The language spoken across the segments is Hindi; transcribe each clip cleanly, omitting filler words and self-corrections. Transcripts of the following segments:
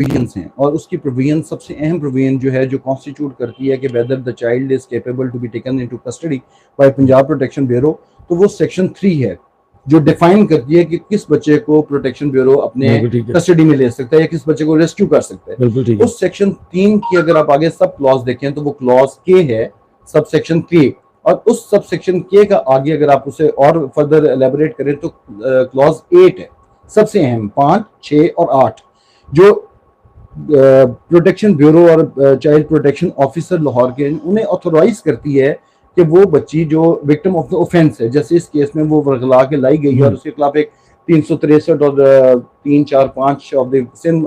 प्रोविजंस हैं, और उसकी प्रोविजन सबसे अहम प्रोविजन जो है, जो कॉन्स्टिट्यूट करती है कि whether the child is capable to be taken into custody by Punjab protection bureau, तो वो सेक्शन 3 है जो डिफाइन करती है कि किस बच्चे को प्रोटेक्शन ब्यूरो अपने कस्टडी में ले सकता है या किस बच्चे को रेस्क्यू कर सकता है। उस सेक्शन 3 की अगर आप आगे सब क्लॉज देखें तो वो क्लॉज के है, सब सेक्शन के, और उस सब सेक्शन के का आगे अगर आप उसे और फर्दर एलेबोरेट करें तो क्लॉज 8 है, सबसे अहम 5, 6 और 8, जो प्रोटेक्शन ब्यूरो और चाइल्ड प्रोटेक्शन ऑफिसर लाहौर के उन्हें ऑथोराइज करती है कि वो बच्ची जो विक्टिम ऑफ द ऑफेंस है, जैसे इस केस में वो वर्गला के लाई गई है और उसके खिलाफ एक 363 और 345 of the Sindh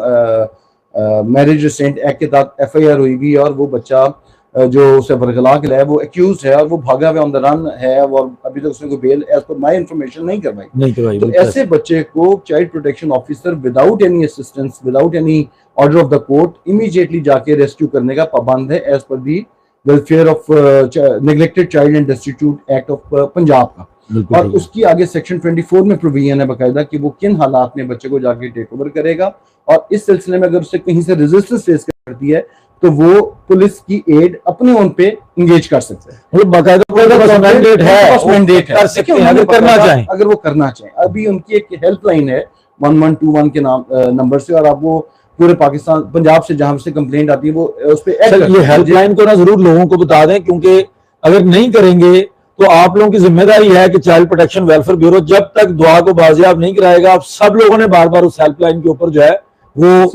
marriage restraint act के तहत FIR हुई हुई, और वो बच्चा जो उसे वर्गला के लाया वो एक्यूज है और वो भागा हुआ ऑन द रन है, और अभी तक उसने कोई बेल एज पर माई इंफॉर्मेशन नहीं करवाई। तो ऐसे बच्चे को child protection officer without any assistance, without any order of the court immediately जाके रेस्क्यू करने का पाबंद है as per the welfare of neglected child and destitute act of Punjab का। और उसकी आगे सेक्शन 24 में प्रोविजन है बाकायदा कि वो किन हालात में बच्चे को जाके टेक ओवर करेगा, और इस सिलसिले में अगर उससे कहीं से रेजिस्टेंस फेस करती है तो वो पुलिस की एड अपने ओन पे इंगेज कर सकते हैं। मतलब बाकायदा मैंडेट है अगर वो करना चाहें। अभी उनकी एक हेल्पलाइन है 1121 के नाम नंबर से, और आप वो पूरे पाकिस्तान पंजाब से जहां से कंप्लेंट आती है वो उस पे ये हेल्पलाइन को ना जरूर लोगों को बता दें, क्योंकि अगर नहीं करेंगे तो आप लोगों की जिम्मेदारी है कि चाइल्ड प्रोटेक्शन वेलफेयर ब्यूरो जब तक दुआ को बाजियाब नहीं कराएगा, आप सब लोगों ने बार बार उस हेल्पलाइन के ऊपर जो है वो